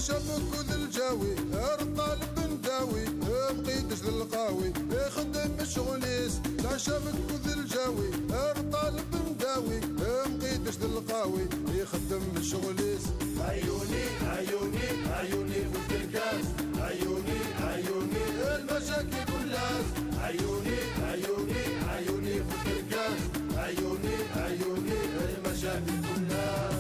شابك وذ الجاوي الطالب نداوي مقيدش للقاوي يخدم الشغليس لا شابك وذ الجاوي الطالب نداوي مقيدش للقاوي يخدم الشغليس عيوني عيوني عيوني فوت الكاس عيوني عيوني المشاكل كلها عيوني عيوني عيوني فوت الكاس عيوني عيوني المشاكل كلها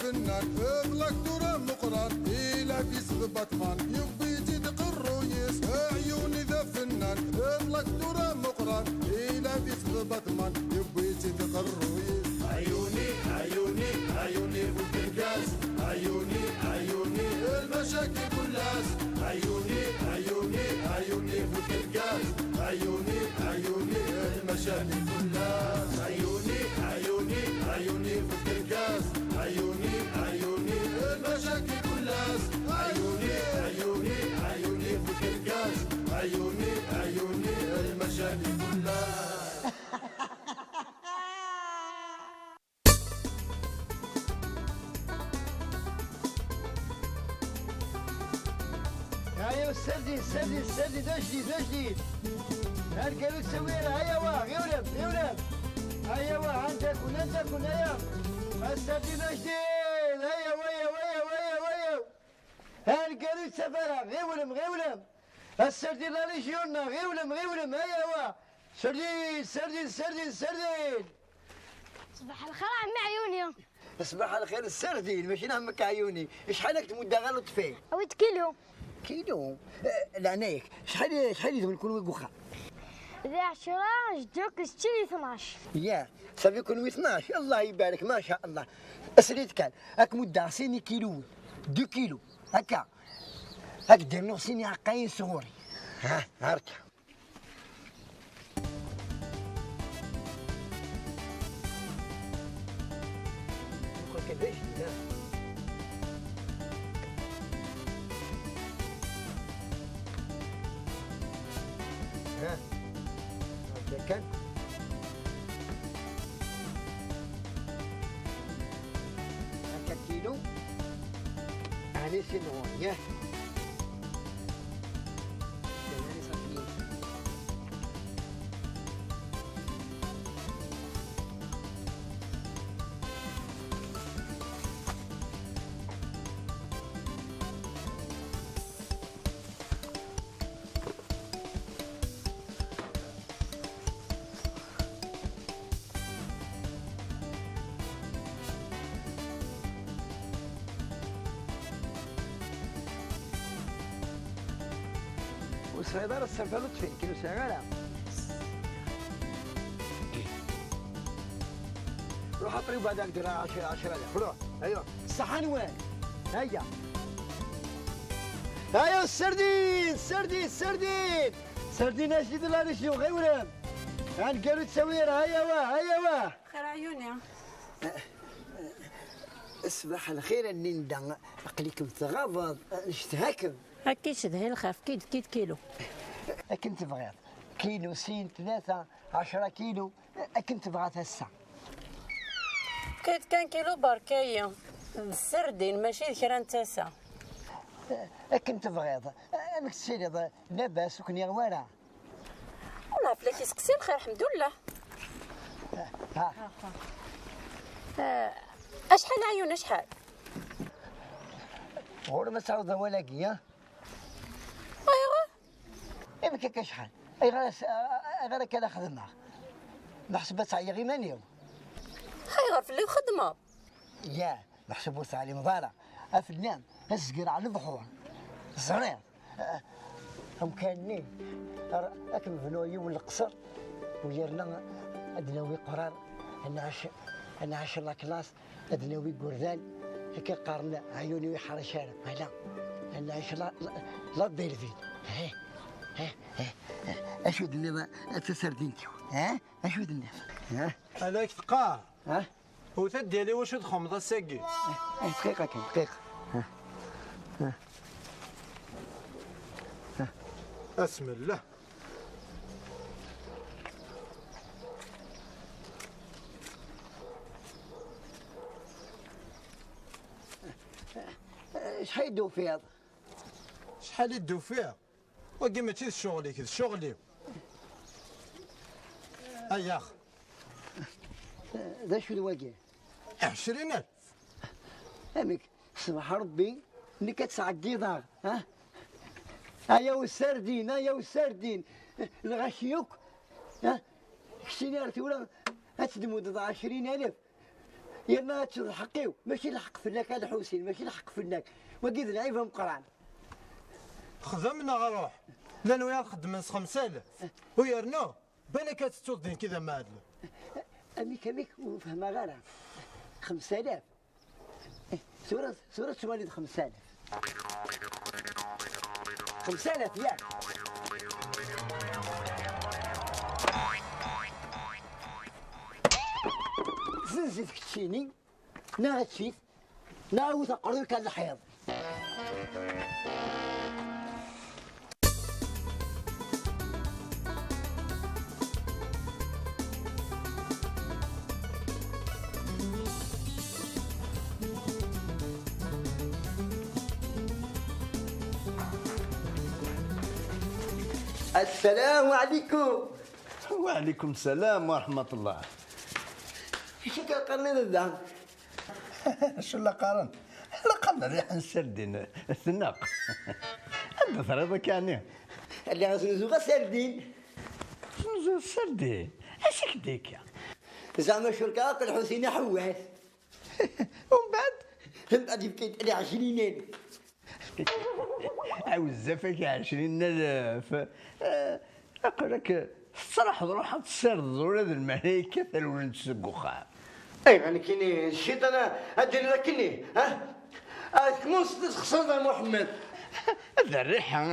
اغلق دورة مقران إلا في بطمان يبي يزيد قرويس عيوني ذا فنان اغلق دورة مقران إلا في بطمان يبي يزيد قرويس عيوني عيوني عيوني فوت الكاس عيوني عيوني المشاكل كلها عيوني عيوني عيوني فوت الكاس عيوني عيوني المشاكل كلها عيوني عيوني عيوني فوت الكاس عيوني عيوني المشاكل كلها عيوني عيوني عيوني فوت الكاس عيوني عيوني المشاكل كلها هيا السردي ده جديد هالقالوا تسوينا هيا واه يولم هيا واه انت كن هيا السردي ده جديد هيا ويا هالقالوا تسافرها غيولم السردي لا ليجيونا غيولم هيا واه سردين صباح الخير عمي عيوني. صباح الخير السردين ماشي نهمك عيوني شحالك تمد غلط فيه أويت كيلو لعنايك شحال يلزم نكون وقوخا ذي 10 جدوك ستين 12 يا صافي يكون 12 الله يبارك ما شاء الله اسريت كان هاك مد عصيني كيلو 2 كيلو هكا هاك دير نغسيني عقاين صغوري ها هاركا كذاش ها هذا كان هكا كيلو عليه سنون ياه والصيدلة السفلت فين كيلو شغالة روح اطري بعدك درا 10,000 روح ايوه الصحن وين هيا هيا السردين اش يدير لها شنو غير ولام قالوا تسويرها هيا واه خير عيوني صباح الخير النندا اقليكم تغابض نشتهاكم هكي شدهي الخاف كيد كيلو كنت بغيت كيلو سين 3 10 كيلو كنت بغيت هسه كان كيلو بركاية السردين ماشي كرا نتاسا كنت بغيت انك تسيري لاباس وكني غوارع والله فلاكي سقسي بخير الحمد لله اشحال عيون اشحال غور ما تعوض ولا كيا ايوا بك شحال اي غير كذا خدمه محسبه تاعي غير مانيو هاي غير في اللي خدمه يا محسبه تاعي مضارع افنان الصقر على البحور صغير هم كانين اكم فنوي والقصر ويرنا ادناوي قرار انا عاش لا كلاس ادناوي قردان هكا قارنا عيوني وحرشانه لا انا عاش لا ديرفين اشو دنا تسردينتو اشو دنا هذاك تقاه وتديري واش تخمض الساقي دقيقه كان دقيقه بسم الله. شحال يدو فيها؟ شحال يدو فيها؟ وكي ماشي شغلي كذا شغلي. هيا اخ. ذا شو الواقع؟ 20,000. امك صباح ربي اللي كتسعدي دار ها؟ هيا والسردين هيا والسردين الغشيوك ها؟ كشتيني رتي ولا هتدمود 20,000 يلا تلحقيو ماشي الحق فناك هذا حسين ماشي الحق فناك وقيد لعيبه مقران خدمنا غروح لانه ويا نخدم 5,000 ويرنو بالك تتوضين كذا معدل. اميك وفهمها غير 5,000 سورة والد 5,000 5,000 ياك زنزت كتشيني نا هادشيت نا وتقرضو كان الحيض. السلام عليكم. وعليكم السلام ورحمة الله. شو كنقرن ذا؟ شو لا قارن؟ لا قرن ريح نسردين الثناق. عند ثريضك يعني. اللي غنزوغ سردين. شنو السردين؟ اش كديك يا؟ زعما شركاء الحسين حواس. ومن بعد؟ من بعد بكيت لي 20,000. عاوز زفك 20,000. اقول لك الصراحة روح تسرد ولاد الملايكة ثلون تسقوخا. اي انا كيني الشيطان ادري لك كيني ها؟ كمون خسرنا محمد. هذا الريحة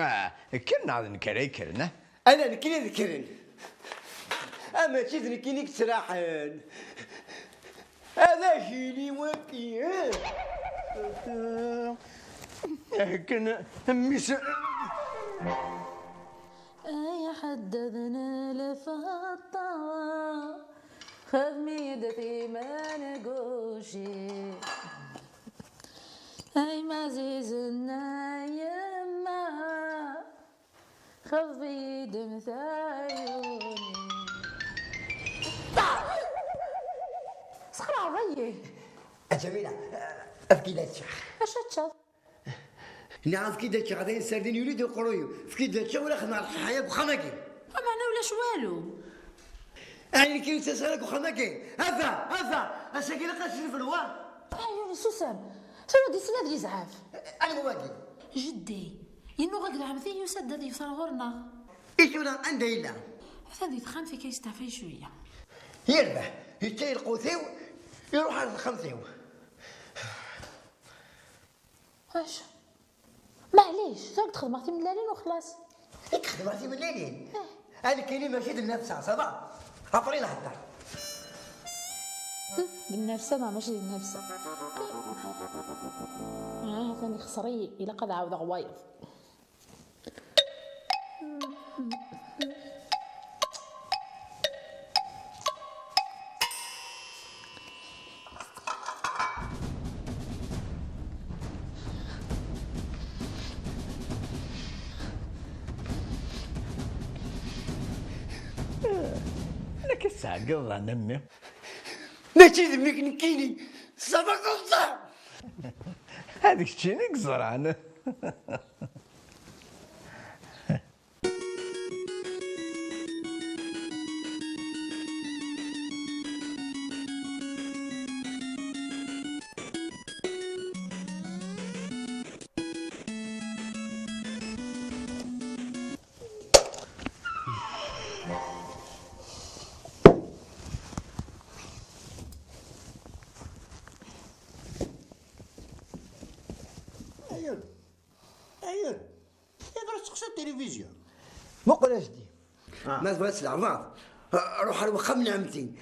كنا عاد نكريكرنا. انا كيني ذكرن. اما تشدني كيني تسراحن. هذا شيلي وكي كنا ميس يا حددنا لفطة خذ ميدتي ما نقوشي اي ما زيزنا يما خذ بيد مثايوني سخرا غيه جميلة افكي الشيخ اش تشوف نعرف كي داك غادي السردين يريد يقرويو في داك ولا خدنا الحياة بخماكي ما معنى ولاش والو يعني كي تسالك بخماكي هذا الساكنة قاسي في الوار ايوا سوسام شنو دي سناد لي زعاف انا مواكي جدي ينو غاك العمثي يسدد يوصل غورنا ايش ولا عندها الا هذه تخان في كيس تافي شويه يربح يتي القوثيو يروح على الخمسيو واش معليش زاك تخدمتي من الليل وخلاص خدمتي من الليلين انا كاينين ماشي النفس صباح عطرينا حتى بالنفسه ما ماشي بالنفسه ثاني خسري الا قد عاود غوايض لك الساعة قضى نمي. ماشي ذمك نكيني سبق قصة هذيك تشيني قزران. عيون يقدر تقصد التلفزيون ما قول اجدي ما تبغاش العباط روح على وخا من عمتي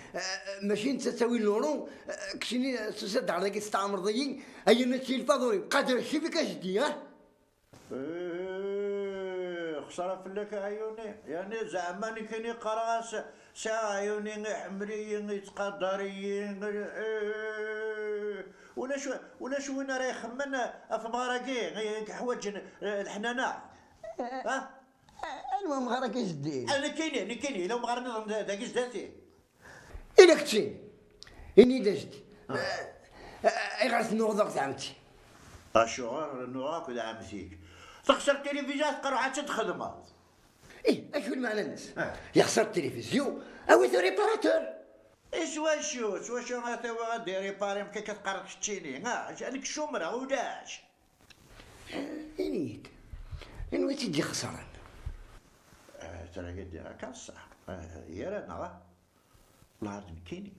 ماشي انت تسوي اللورو كشيني تسد على ذاك الستعمر ضيين هيا نشي الفاضوري قادر شي فيك اجدي ها خساره فلك عيوني يعني زعما اللي كاين يقرا ساعه عيوني حمريين يتقدريين ولا شو وين راه يخمن في مغرقي حوايج الحنانه ها. المهم غيرك جدي انا كاينين لو مغرنا داك جداتي إلا كنتي إني دجدي غير نوضك زعمتي الشغل نوراك ولا عمتيك تخسر التلفزيون تقرا حتى تخدمها. إيه أشو المعنى الناس يخسر التلفزيون أو يثور ريباراتور. شو غادي ريباري كي كتقرا تشتيني عندك الشمره وداش إنيك إنو تيجي خسران ترى قد راك الصح يا رانا الارض كاينين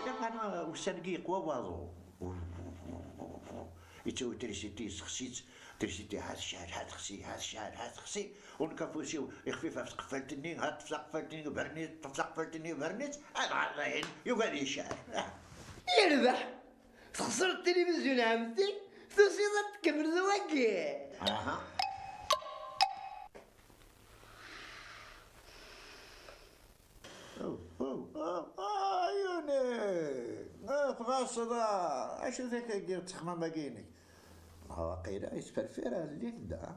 انا وسنقي قوا واضو يتو تريسيتي سخسيت تريسيتي هاد الشهر هاد خسي هاد الشهر هاد خسي ونكفوسيو يخفيفها في قفلتني هاد في قفلتني برنيت في قفلتني برنيت هذا الله يقعد الشهر يربح تخسر التلفزيون عمتي توصيلات تكبر زواكي. اها عيوني فغاصة اش ذاك يدير تخمام باقيني واقيلا يتفرفر اللي دا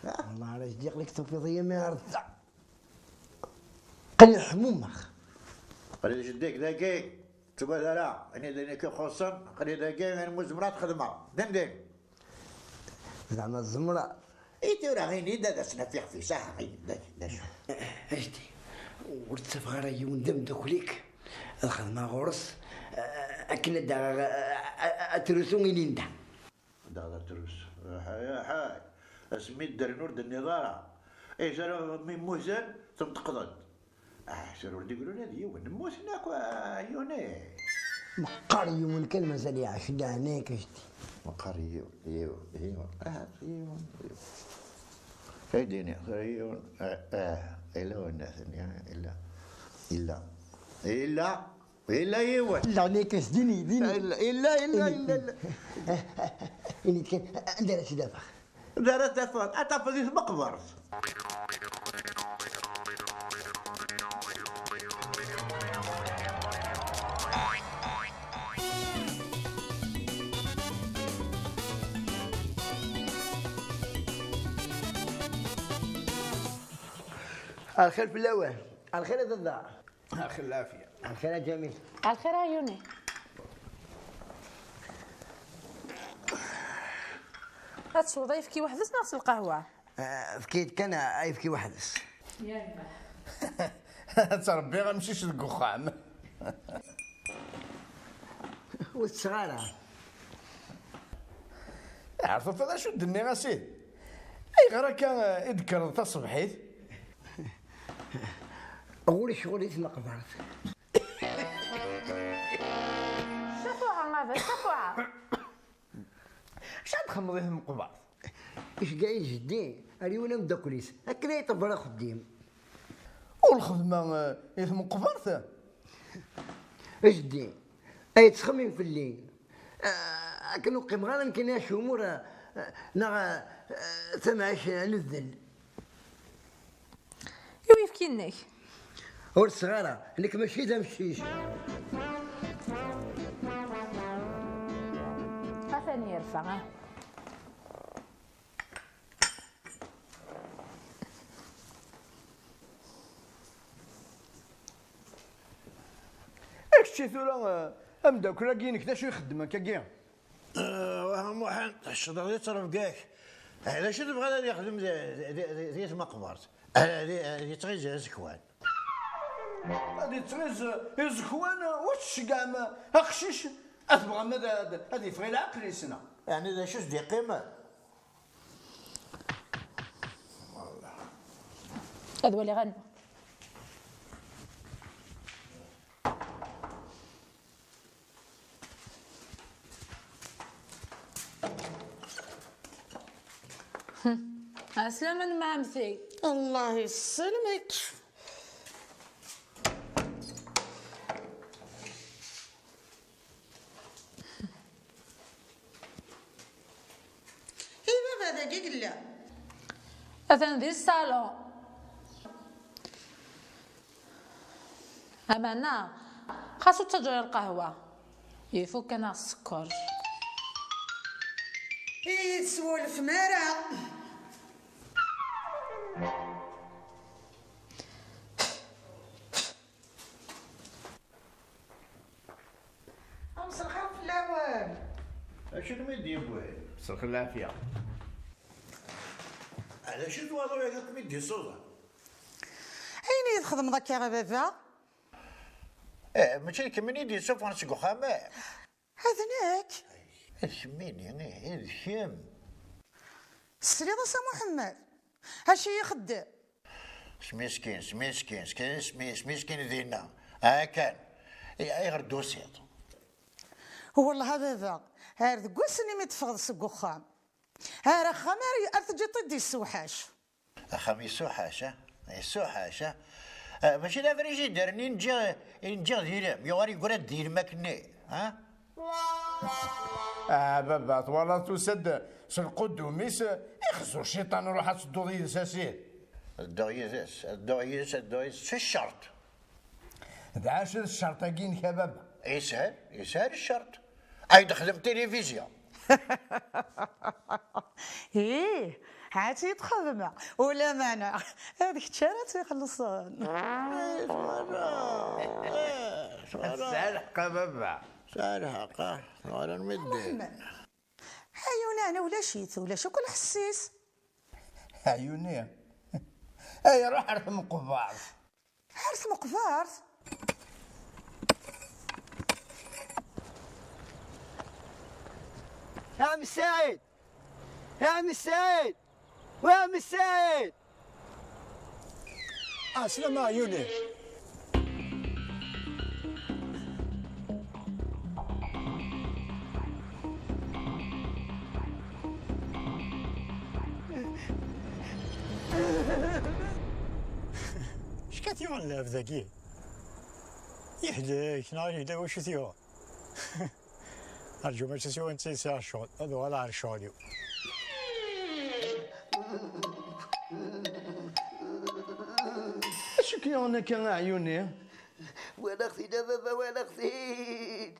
والله علاش ديق لك توفيضية ما يعرف قال حمومخ قال جديك ذاكي تبا لا انا ذاك خصن قال ذاكي انا مزمرات خدمه دندن زعما الزمرة ايتي راه غير دا سنفيق في ساعه دا شو اجدي ورتسف غير يوندم دوكليك الخدمة غورس أكن دا أترسوني ليندا دا ترس حاي اسمي الدرنور النظاره اي سير من موسن ثم تقضد سير ولدي يقولون هذه يوم موسناك عيوني مقار يوم الكلمة زالي عشدا هناك اجدي مقار يوم هيديني يوم إلا والناس إلا يوم لا عليك اجديني إلا إني كان ندير شي دابا دارت تفاض أتفاض مقبرت الخير في الاوان الخير يا الدار الخير العافيه الخير يا جميل على الخير عيوني. هاد الوظيف كي وحدس نفس القهوة. فكيت كان عايفكي وحدس يا تربي غنمشيش للكخام والصغارة عرفت هذا شو دني غاسيد اي غير كان يذكر تصبحيت أقول شغلي في مقبرت شافوها ماذا شافوها. شحال تخمضي في المقبر إيش قايل جدي اليوم مداكليس هكذا يطبر خديم والخدمه في المقبر جدي أي تخمم في الليل كانوا قيم غير يمكن يا شمور نا تمعش نذل يوي فكينك هو الصغيرة انك ماشي تمشيش ثاني يرفع. اكشتي ثورا امداكل كاين كدا شو يخدم كاكيا محمد الشطر اللي ترفقاك علاش تبغى هذا يخدم زي مقبرت هذه تغيز زكوان هذه تغيز زكوان واش كاع ما اخشيش اتبغى ماذا هذه في العقل يسنا يعني اذا شو دي قيمه هذا هو اللي غنى. السلامة مع عمتي. الله يسلمك. ايه بابا دقيق لا أثن ذي الصالون. أمانة خاصو تجري القهوة يفوك أنا السكر. يتسولف مرة. أمس الخير في الأول. شنو ميدي يا بوي؟ صلح العافية. على شنو تواضعوا ياك ميدي الصودا؟ أين يتخدم ذاك يا بابا؟ ماشي كمين يدي سوف نسقو خامة. هذناك. الشميني أنا الشم. السريضة سا محمد. هاشي يخدم. مسكين ذينا. كان. أي غير دوسيط. والله بابا هذا قوسني متفغض سقو خام. هذا خماري أرتجي طدي السوحاش. أخامي السوحاش السوحاش ماشي لا فريجي دارني نجا ديرام يواري يقول دير ماكني ها. بابا طوالا تسد القدوميس يخزو الشيطان روح تصدو ذي ساسير. الدويس شو الشرط؟ هذا عاشر الشرطاقين كبابا. يسهل الشرط. أي دخل تلفزيون. إيه عاد يتخدم ولا مانع هذيك الشارات يخلصون. سالحقا بابا سالحقا ولا نمدي. عيوني أنا ولا شيت ولا شو كل حسيس. عيوني اي روح حرث مقفار. حرث مقفار. يا عم السعيد يا عم السعيد ويا عم السعيد. سلام عيوني. شكاتيون لا ذاكي يهديك ناري يهديك وش ثيون. أرجو ما تسوي أنت ساعة شغل هذا ولا على شغلي. شو كيونا كان عيوني؟ ولا اختي بابا ولا اختي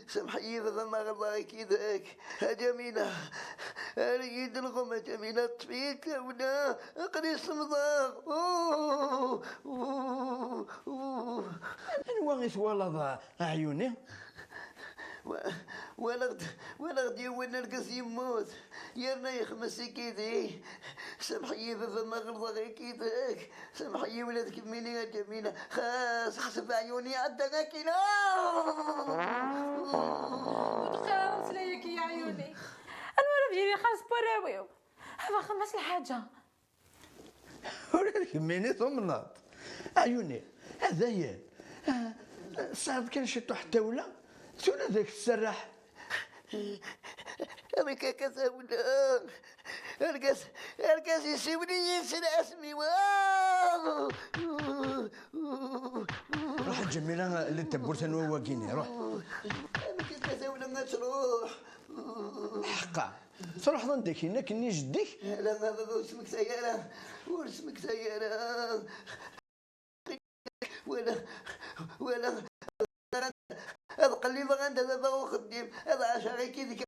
سمحي بابا ما غلطك ذاك جميلة اريد الغمة جميلة طفيك ولا قريص مضاق. انواغيث ولا عيوني؟ ولا غدي وين نلقى يموت يرنا يخمس كيدي. سمحي بابا ما غلطك كيداك سمحي ولادك مني يا جميلة خاص حسب عيوني عندك كيلا. خلاص ليك يا عيوني انا ولا بجيبي خاص براويو هذا خمس الحاجة. ولكن مني ثمنات عيوني هذا هي صعب كان شتو حتى ولا تونا ذاك تسرح. أنا كذا ولا أرقص يسوي ينسى اسمي. روح جميلة اللي تبورت انا واقيني روح. أنا كذا ولا ما تروح. حقا تروح ضندك هناك اني جدك. لا ما بابا اسمك سيارة واسمك سيارة ولا هذا قلي بغندا بابا وخديم هذا عشاقي كذا.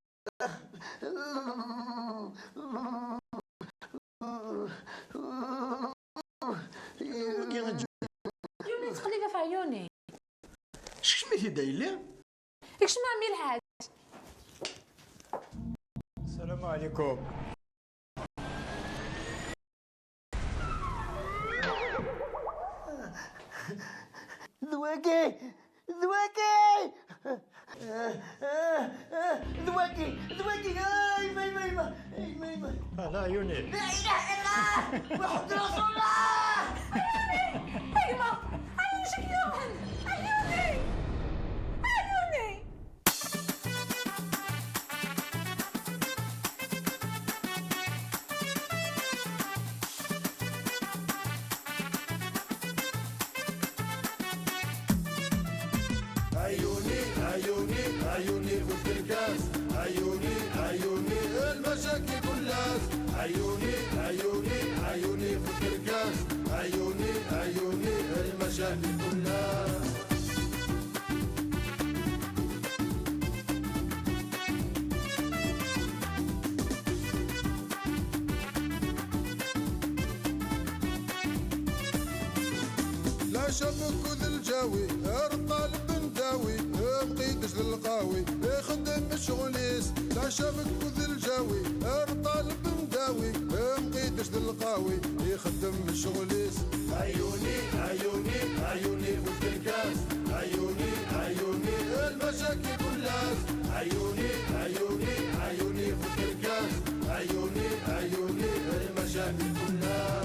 عيوني تقليبة في عيوني. شكش ميتي دايلي؟ يكش ما عمي الحاج. السلام عليكم. ذواقي ما لا عيوني. لا اله الا الله محمد رسول الله. ايما عيوني شكلهم عيوني. عيوني فوق الكاس عيوني المشاكل كلها عيوني الكركاس عيوني عيوني المشاكل كلها. لا شبك وذا الجاوي الطالب نداوي بقيتش للقاوي يخدم الشغليس. لا شبك وذا الجاوي الطالب نداوي بقيتش للقاوي يخدم الشغليس. عيوني عيوني عيوني في الكركاس عيوني عيوني المشاكل كلها. عيوني عيوني عيوني في الكركاس عيوني عيوني المشاكل كلها.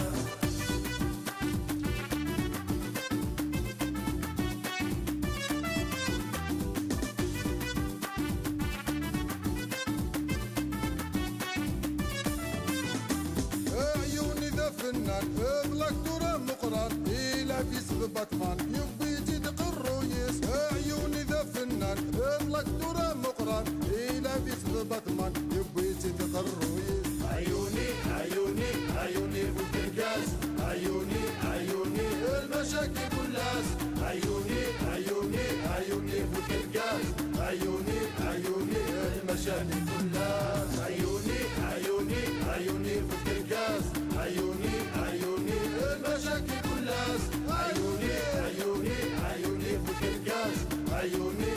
اغلق دورة مقران إلى في سغ بطمان يبي يزيد قرويس. عيوني ذا فنان اغلق دورة مقران إلى في سغ بطمان يبي يزيد قرويس. عيوني عيوني عيوني في الكركاس عيوني عيوني المشاكل كلاس. عيوني عيوني عيوني في الكركاس عيوني عيوني المشاكل كلاس. عيوني عيوني عيوني في الكركاس عيوني عيوني المشاكل كلاس. عيوني عيوني عيوني في الكركاس عيوني